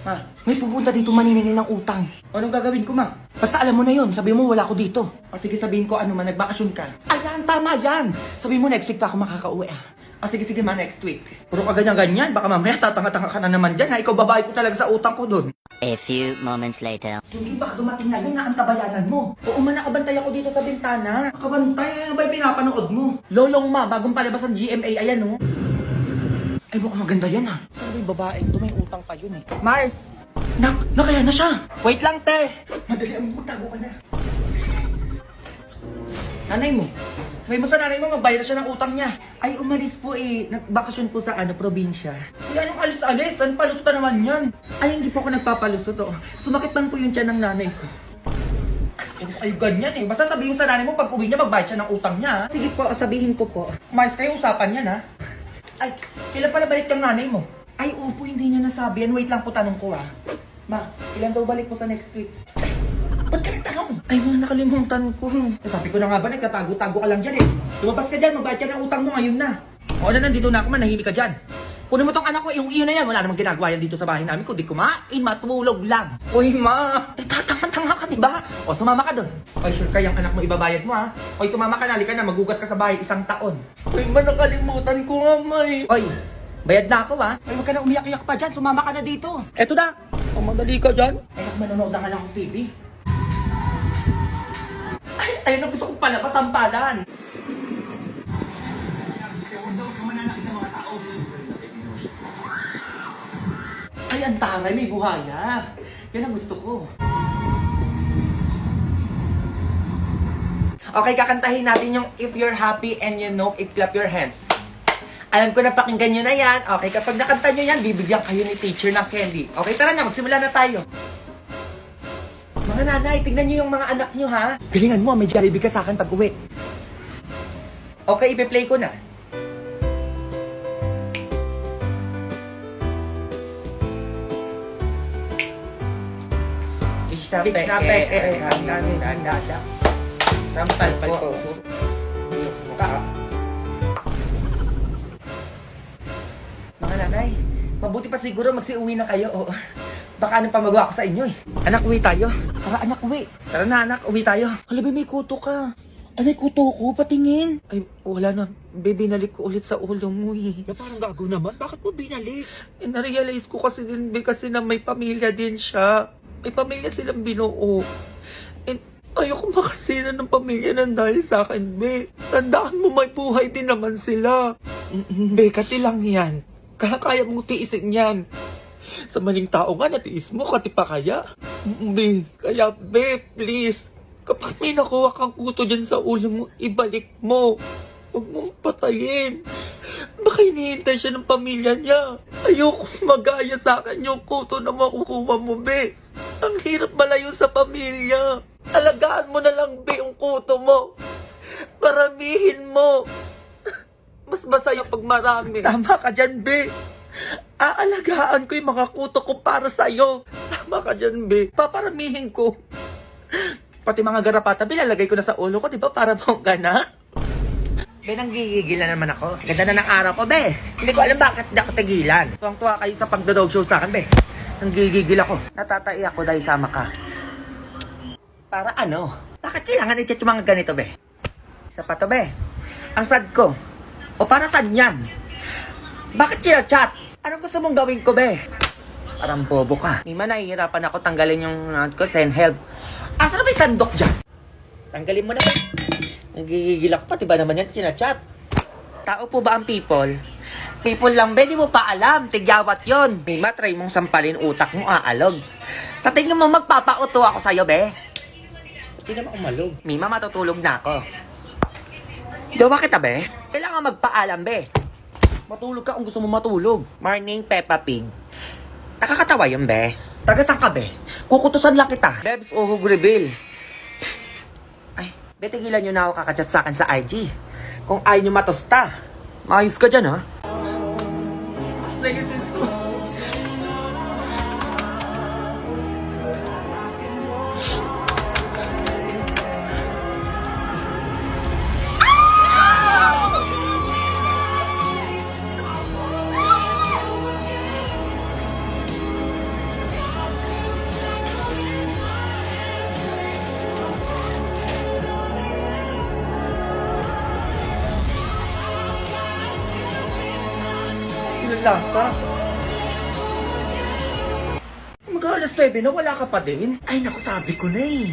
Ma, may pupunta dito maniningil ng utang. Anong gagawin ko, ma? Basta alam mo na yon, sabi mo wala ko dito. O sige, sabihin ko ano man, nagbakasyon ka. Ayan, tama yan! Sabi mo next week pa ako makakauwi O sige, ma, next week. Puro ka ganyan-ganyan, baka mamaya tatanga-tanga ka na naman dyan ha. Ikaw babae ko talaga sa utang ko dun. A few moments later. Hindi baka dumating na yun na ang tabayanan mo. Oo man, nakabantay ako dito sa bintana. Nakabantay? Ano ba yung pinapanood mo? Lolong ma, bagong palabas ang GMA, ayan oh. Ay, mukhang maganda yan ha. Sabi yung babaeng to, may utang pa yun eh. Mars! Nakaya na siya! Wait lang, te! Madali ang magtago ka na. Nanay mo. Sabi mo sa nanay mo, magbayad na siya ng utang niya. Ay, umalis po eh. Nagbakasyon po sa probinsya. Ay, anong alis-alis? Saan palusot ka naman yan? Ay, hindi po ako nagpapalusot oh. Sumakit man po yung tiyan ng nanay ko. Ay, ganyan eh. Basta sabihin mo sa nanay mo, pag uwi niya, magbayad siya ng utang niya. Sige po, sabihin ko po. Mars, kayo usapan yan ha. Ay, kailan pala balik yung nanay mo? Ay, opo, hindi niya nasabi yan. Wait lang po, tanong ko ah. Ma, ilan daw balik po sa next week? Ba't ka nagtanong? Ay, mga nakalimutan ko. Sabi ko na nga ba, nagkatago-tago ka lang dyan eh. Lumabas ka dyan, magbayad ka ng utang mo ngayon na. O na, nandito na ako, manahimik ka dyan. Kunin mo tong anak ko, yung iyon na yan. Wala namang ginagawa yan dito sa bahay namin. Kundi kumain, matulog lang. Uy, ma, tatanga-tanga ka, diba? O, sumama ka dun. Oy, sure ka yung anak mo ibabayad mo ha. Oy, sumama ka na, halika na, magugas ka sa bahay 1 taon. Uy, ma, nakalimutan ko nga, may. Oy, bayad na ako ha. Ay, wag ka na umiyak-iyak pa dyan, sumama ka na dito. Eto na. O, madali ka dyan. Ay, manonood na nga lang akong TV. Ay, ayun ang gusto kong palabas ang palan. Ay, ang taray, may buhaya. Yan ang gusto ko. Okay, kakantahin natin yung If You're Happy and You Know It, Clap Your Hands. Alam ko na pakinggan nyo na yan. Okay, kapag nakanta nyo yan, bibigyan kayo ni teacher ng candy. Okay, tara na, magsimula na tayo. Mga nanay, tignan nyo yung mga anak nyo ha. Galingan mo, may Jollibee ka sa akin pag uwi. Okay, ipi-play ko na. Sampal po. Mga nanay, mabuti pa siguro magsiuwi na kayo. O, baka anong pamagawa ko sa inyo eh. Anak, uwi tayo. Tara anak, uwi. Tara na anak, uwi tayo. Halabi, may kuto ka. Ay, may kuto ko, patingin. Ay, wala na. Binalik ko ulit sa ulo mo eh. Na parang gago naman, bakit mo binalik? Eh, narealize ko kasi din, kasi na may pamilya din siya. May pamilya silang binuo. And ayoko makasira ng pamilya ng dahil sa akin, be. Tandaan mo, may buhay din naman sila. Be, kati lang yan. Kaya mong tiisin yan. Sa maling tao nga, natiis mo, kati pa kaya? Be, kaya be, please. Kapag may nakuha kang kuto dyan sa ulo mo, ibalik mo. Huwag mong patayin. Baka hinihintay siya ng pamilya niya. Ayoko magaya sa akin yung kuto na makukuha mo, be. Ang hirap malayo sa pamilya. Alagaan mo na lang, be, yung kuto mo. Paramihin mo. Mas masaya pag marami. Tama ka dyan, be. Aalagaan ko yung mga kuto ko para sa'yo. Tama ka dyan, be. Paparamihin ko. Pati mga garapata, bilalagay ko na sa ulo ko, di ba? Para bongga na. Be, nanggigigil na naman ako. Ganda na ng araw ko, be. Hindi ko alam bakit di ako tigilan. Tuwang-tuwa kayo sa pagdodog show sa akin, be. Nanggigigil ako. Natatai ako dahil sama ka. Para ano? Bakit kailangan i-chat yung mga ganito, be? Isa pa to, be. Ang sad ko. O para saan yan? Bakit chat? Anong gusto mong gawin ko, be? Parang bobo ka. Mima, nahihirapan ako tanggalin yung ko, send help. Asa na ba yung sandok dyan? Tanggalin mo na. Nagigigil ako pa, diba naman yan sinachat? Tao po ba ang people? People lang, be, di mo pa alam. Tigyawat yon. Mima, try mong sampalin utak mo, aalog. Sa tingin mo, magpapauto ako sa'yo, be. Hindi naman umalog. Mima, matutulog na ako. Dawa kita, be. Kailangan magpaalam, be. Matulog ka kung gusto mo matulog. Morning, Peppa Pig. Nakakatawa yun, be. Taga saan ka, be? Kukutusan lang kita. Bebs, uhug reveal. Ay, be, tigilan nyo na ako kakachat sa akin sa IG. Kung ayaw nyo matosta. Maayos ka dyan, ha? Sige, Lasa. Mag-alas 9 na, wala ka pa din? Ay, naku, sabi ko na eh.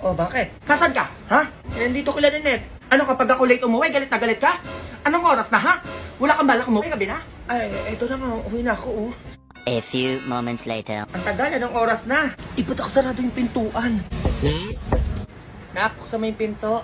Oh, bakit? Nasaan ka? Ha? Nandito ko lang net. Ano kapag ako late umuwi, galit na galit ka? Anong oras na, ha? Wala kang balak umuwi, gabi na? Ay, eto na nga, uwi na ako, oh. A few moments later. Ang tagal, anong oras na? Ba't ako sarado yung pintuan? Nak, buksan mo yung pinto.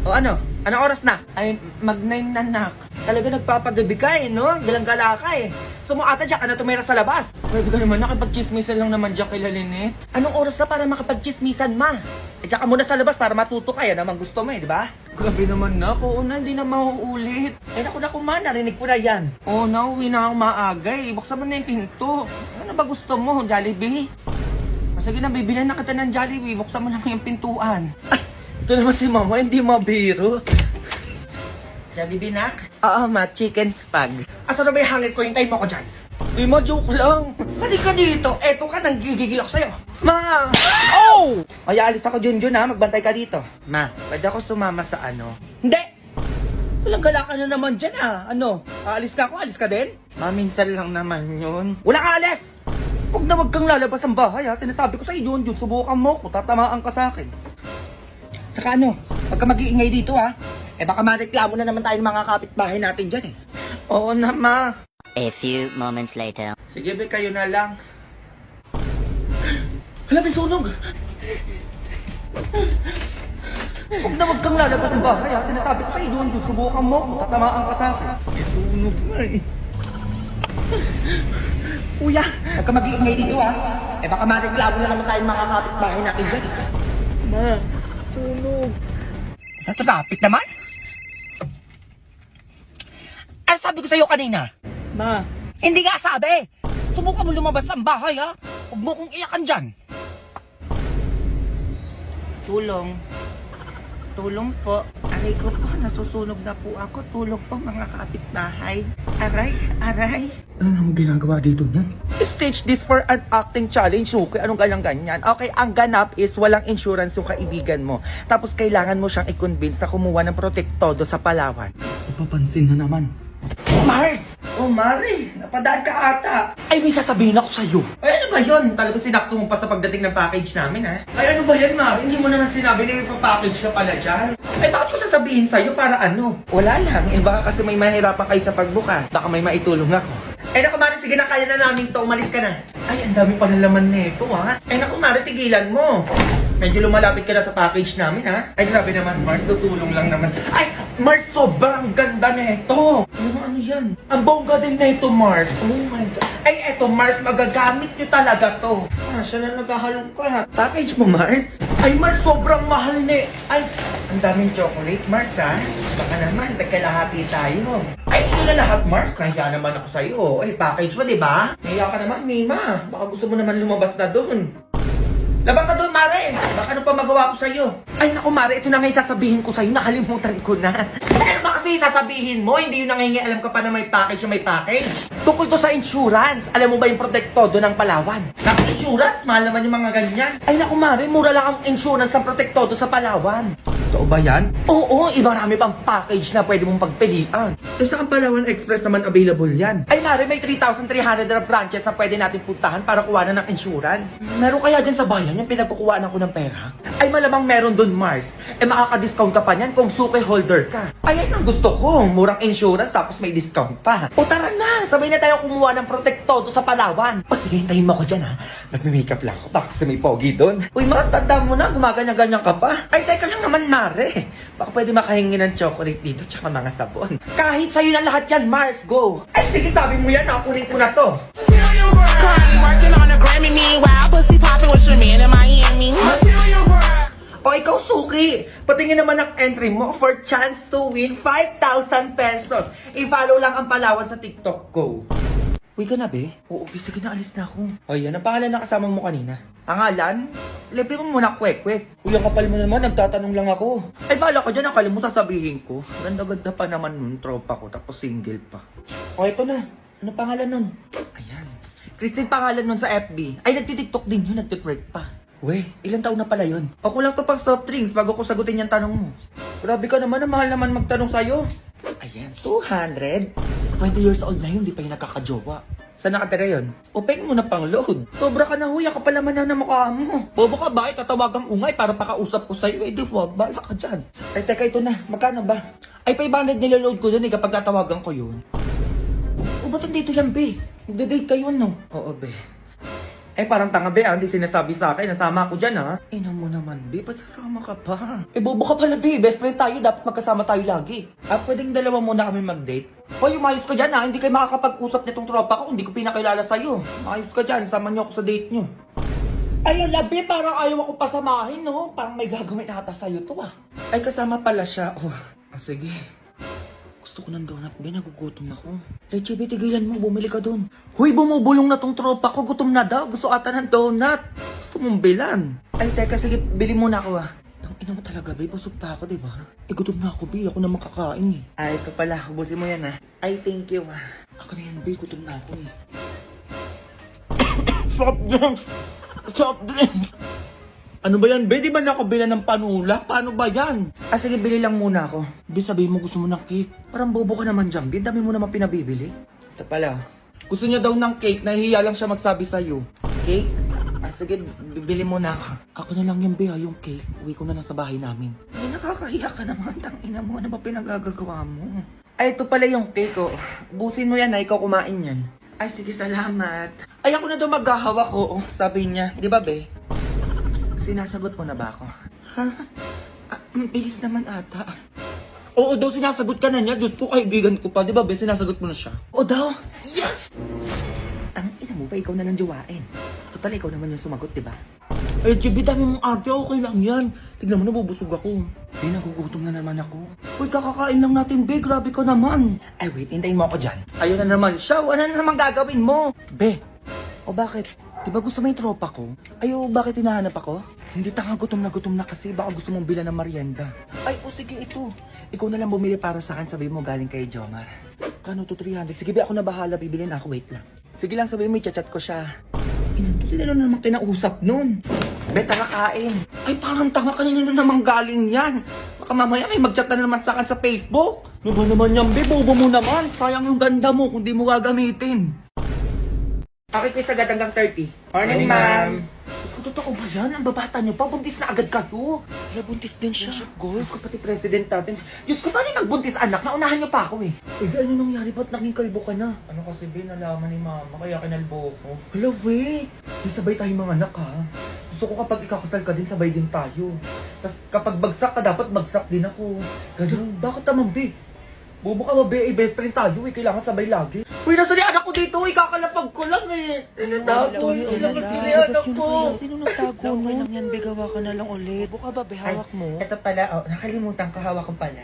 O ano? Anong oras na? Ay, mag-9 na, nak. Talaga nagpapagabi ka eh, no? Galang-gala ka eh. Sumuata dyan ka na tumira sa labas. Pwede ka naman, nakipag-chismisan lang naman dyan kay Lalinette. Anong oras na para makapag-chismisan, ma? Dyan ka muna sa labas para matuto ka. Yan naman gusto mo eh, di ba? Grabe naman na. Oo na, hindi na mauulit. Eh, naku, ma, narinig ko na yan. Oo na, uwi na ako maaga eh. Buksan mo na yung pinto. Ano ba gusto mo, Jollibee? Sige na, bibilan na kita ng Jollibee. Buksan mo lang yung pintuan. Ay, ito naman si mama, hindi mabiro. Jollibee, nak? Oo, ma, chicken spag. Asa na ba yung hangin ko? Hintayin mo ko dyan. Uy, ma, joke lang. Halika dito. Eto ka, nanggigigil ako sa'yo. Ma! Oh! Ay, alis ako, Junjun, ha? Magbantay ka dito. Ma, pwede ako sumama sa ano? Hindi! Walang gala ka na naman dyan, ha? Ano? Aalis na ako? Alis ka din? Ma, minsan lang naman yun. Wala ka alis! Huwag na wag kang lalabas ng bahay, ha? Sinasabi ko sa'yo, Junjun, subukan mo ko. Tatamaan ka sa akin. Saka ano, pagka mag-iingay dito, ha? Eh baka mareklamo na naman tayo ng mga kapitbahay natin dyan, eh. Oo na, ma. A few moments later. Sige, be, kayo na lang. Hala, may sunog! Huwag na wag kang lalabas ng bahay, ha? Sinasabi ko sa'yo, Junjun, subukan mo kung tatamaan ka sa akin. May sunog na, eh. Kuya, pagka mag-iingay dito, ha? Eh baka mareklamo na naman tayo ng mga kapitbahay natin dyan, eh. Ma, sunog. Natrapit naman? Ano sabi ko sa'yo kanina? Ma. Hindi nga sabi! Subukan mo lumabas ng bahay, ha? Huwag mo kong iyakan dyan. Tulong. Tulong po. Aray ko po, nasusunog na po ako. Tulong po, mga kapitbahay. Aray, aray. Ano naman ginagawa dito niyan? Stage this for an acting challenge. Okay, anong ganyan? Okay, ang ganap is walang insurance yung kaibigan mo. Tapos kailangan mo siyang i-convince na kumuha ng protektodo sa Palawan. Papansin na naman. Mars! Oh, Mari! Napadaan ka ata! Ay, may sasabihin ako sa'yo. Ay, ano ba yun? Talaga sinakto mo pa sa pagdating ng package namin, ha? Ay, ano ba yan, Mari? Hindi mo naman sinabi na may package ka pala dyan. Ay, bakit ko sasabihin sa'yo para ano? Wala lang. Eh, baka kasi may mahirapan kayo sa pagbukas. Baka may maitulong ako. Ay, naku, Mari, sige na, kaya na namin to. Umalis ka na. Ay, ang dami pa ng laman nito, ha? Ay, naku, Mari, tigilan mo. Medyo lumalapit ka na sa package namin, ha? Ay, grabe naman, Mars, tutulong lang naman. Ay, Mars, sobrang ganda nito. Ano yan? Ang bongga din nito, Mars. Oh my God. Ay, eto, Mars, magagamit nyo talaga to. Ah, siya na naghahalong ka, ha? Package mo, Mars? Ay, Mars, sobrang mahal ni. Ay, ang daming chocolate, Mars, ha? Baka naman, nagkalahati tayo. Ay, ito na lahat, Mars. Nahiya naman ako sa'yo. Ay, package mo, di ba? Nahiya ka naman, Nima. Baka gusto mo naman lumabas na doon. Labas ka doon, Mare! Baka ano pa magawa ko sa'yo? Ay, naku, Mare, ito na nga yung sasabihin ko sa'yo. Nakalimutan ko na. Ano ba kasi sasabihin mo? Hindi yun nangingialam ka pa na may package yung may package. Tungkol to sa insurance. Alam mo ba yung protektodo ng Palawan? Naku, insurance? Mahal naman yung mga ganyan. Ay, naku, Mare, mura lang ang insurance ng protektodo sa Palawan. Totoo ba yan? Oo, marami pang package na pwede mong pagpilian. Eh, sa Palawan Express naman available yan. Ay, Mare, may 3,300 na branches na pwede natin puntahan para kuha na ng insurance. Meron kaya dyan sa bayan yung pinagkukuhaan ako ng pera? Ay, malamang meron dun, Mars. Eh, makaka-discount ka pa niyan kung suki holder ka. Ay, yan ang gusto ko. Murang insurance tapos may discount pa. O tara na, sabay na tayo kumuha ng protektodo sa Palawan. O sige, hintayin mo ako dyan, ha. Nagme-makeup lang ako, baka kasi may pogi dun. Uy, matanda mo na, gumaganya-ganyan ka pa. Ay, teka lang naman, Mare. Baka pwede makahingi ng chocolate dito tsaka mga sabon. Kahit sa'yo na lahat yan, Mars, go. Ay, sige, sabi mo yan, kunin ko na to. Working on a Grammy, meanwhile, pussy poppin' with your man in Miami. O ikaw, Suki, patingin naman ang entry mo for chance to win 5,000 pesos. I-follow lang ang Palawan sa TikTok ko. Uy ka na, be? Oo, sige na, alis na ako. O yan, ang pangalan na kasama mo kanina. Pangalan? Libre mo muna, kwek-kwek. Uy, ang kapal mo naman, nagtatanong lang ako. Ay, bahala ko dyan, akala mo sasabihin ko. Ganda-ganda pa naman nun, tropa ko, tapos single pa. O, ito na. Ano pangalan nun? Ayan. Christine pangalan nun sa FB. Ay, nagtitiktok din yun, nagtitwerk pa. Weh, ilang taon na pala yun? Ako lang to pang soft drinks bago ko sagutin yung tanong mo. Grabe ka naman, mahal naman magtanong sa'yo. Ayan, 200. 20 years old na yun, di pa yung nakakajowa. Saan nakatira yun? Upeng mo na pang load. Sobra ka na, huy. Ka pala man na mukha mo. Bobo ka ba? Tatawagang ungay para pakausap ko sa'yo. Eh, di wag. Bala ka dyan. Ay, teka, ito na. Magkano ba? Ay, 500 niloload ko dun eh kapag tatawagan ko yun. O, ba't nandito yan, be? Magda-date kayo, no? Oo, be. Eh, parang tanga, be, hindi sinasabi sa akin. Nasama ako dyan, ha? Ina mo naman, be. Ba't sasama ka pa? Eh, bobo ka pala, be. Best friend tayo. Dapat magkasama tayo lagi. Pwedeng dalawa muna kami mag-date? Hoy, umayos ka dyan, ha? Hindi kayo makakapag-usap nitong tropa ko. Hindi ko pinakilala sa'yo. Umayos ka dyan. Sama niyo ako sa date niyo. Ay, labi. Parang ayaw ako pasamahin, no? Parang may gagawin ata sa'yo to, ah. Ay, kasama pala siya. Oh, sige. Gusto ko ng donut, be. Nagugutom ako. Leche, be, tigilan mo. Bumili ka dun. Huy, bumubulong na tong tropa ko. Gutom na daw. Gusto ata ng donut. Gusto mong bilan. Ay, teka, sige. Bili muna ako, ah. Ina mo talaga, be. Busog pa ako, diba? Gutom na ako, be. Ako na makakain, eh. Ay, ito pala. Ubusin mo yan, ah. Ay, thank you, ah. Ako na yan, be. Gutom na ako, eh. Soft drinks! Soft drinks! Ano ba yan, be? Di ba nakabila ng panulak? Paano ba yan? Sige, bili lang muna ako. Be, sabihin mo gusto mo ng cake. Parang bobo ka naman dyan, be. Dami mo naman pinabibili. Ito pala. Gusto niya daw ng cake. Nahihiya lang siya magsabi sa'yo. Cake? Sige, bibili mo na ako. Ako na lang yung be, yung cake. Uwi ko na lang sa bahay namin. Ay, nakakahiya ka naman. Tangina mo. Ano ba pinagagagawa mo? Ay, ito pala yung cake, oh. Busin mo yan, na ikaw kumain yan. Ay, sige, salamat. Ay, ako na daw maghahawak ko. Oh, sabi niya. Di ba, be? Sinasagot mo na ba ako? Ha? Bilis naman ata. Oo daw, sinasagot ka na niya. Diyos ko, kaibigan ko pa. Di ba, be? Sinasagot mo na siya. O daw? Yes! Ang ina mo ba, ikaw na lang jowain. Total, ikaw naman yung sumagot, di ba? Ay, GB, dami mong arte. Okay lang yan. Tignan mo, nabubusog ako. Be, nagugutom na naman ako. Uy, kakakain lang natin, be. Grabe ka naman. Ay, wait. Hintayin mo ako dyan. Ayun na naman siya. Ano na naman gagawin mo? Be, o bakit? Di ba gusto mo yung tropa ko? Ayo, bakit hinahanap ako? Hindi, tanga, gutom na kasi. Baka gusto mong bilan ng merienda. Ay, o sige, ito. Ikaw na lang bumili para sa akin. Sabi mo galing kay Jomar. Kano to, 300? Sige, be, ako na bahala. Bibili na ako. Wait lang. Sige lang, sabi mo, i-chat ko siya. Ito sila na naman kinausap nun. Be, tara kain. Ay, parang tanga, kanina na naman galing yan. Baka mamaya may mag-chat na naman sa akin sa Facebook. Ano ba naman yan, be? Bobo mo naman. Sayang yung ganda mo kung di mo gagamitin. Okay, quiz agad hanggang 30. Morning, ma'am. Totoo ba yan? Ang babata niyo pa. Buntis na agad kayo. Kaya buntis din siya. Diyos ko, pati president natin. Diyos ko, paano yung magbuntis anak? Naunahan niyo pa ako eh. Eh, ano nangyari? Ba't naging kalbo ka na? Ano kasi, be, nalaman ni mama, kaya kinalbo ko. Hala, we. Di sabay tayo mga anak, ha? Gusto ko kapag ikakasal ka din, sabay din tayo. Tapos kapag bagsak ka, dapat bagsak din ako. Ganun. Bakit naman, be? Bobo ka ba, be? Eh, best friend tayo eh. Kailangan sabay lagi. Uy, nasa ni anak ko dito. Ikakalapag ko lang eh. Natago. Ilabas ko ni anak ko. Sino nagtago no? Okay lang yan, be. Gawa ka na lang ulit. Buka ba, be? Hawak mo. Ito pala, oh, nakalimutan ko. Hawak ko pala.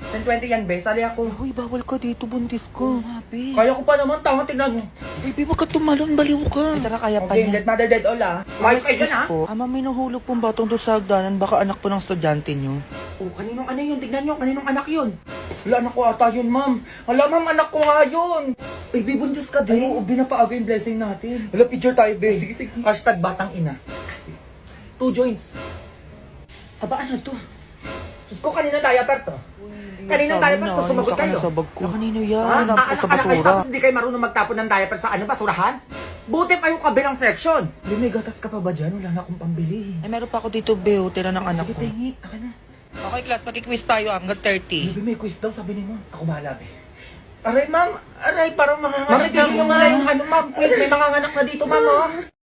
10-20 yan, be. Sali ako. Uy, bawal ka dito. Buntis ko. Be. Kaya ko pa naman. Tama, tingnan mo. Uy, be, wag ka tumalon. Baliw ka. Tara, kaya pa Okay, niya. dead mother, dead all ah. Mayos kayo dyan ah. Ama, may nahulog pong batong doon sa hagdanan. Baka anak po ng estudyante nyo. Oh, kaninong ano yun? Tignan nyo, kaninong anak yun? Wala, anak ko ata yun, ma'am. Wala, ma'am, anak ko nga yun. Ay, bibuntis ka din. Ay, oo, binapaaga yung blessing natin. Wala, picture tayo, be. Sige, sige. Hashtag batang ina. 2 joints. Aba, ano to? Diyos ko, kanina diaper to. Kaninong diaper to? Sumagot kayo. Kanino yan? Ha? Anak ko sa Anak kayo, basura. tapos hindi kayo marunong magtapon ng diaper sa ano, basurahan? Buti pa yung kabilang section. Be, may gatas ka pa ba dyan? Wala na akong pambili. Ay, meron pa ako dito, Beo. Tira ng anak Sige, ko. tingi. Akin na. Okay, class. Pag-quiz tayo hanggang 30. Baby, may quiz daw, sabi ni ma'am. Ako bahala, be. Aray, ma'am. Aray, parang manganganak. Ma'am, tigil nyo nga yung ano, ma'am. Quiz, may manganganak na dito, ma'am, oh.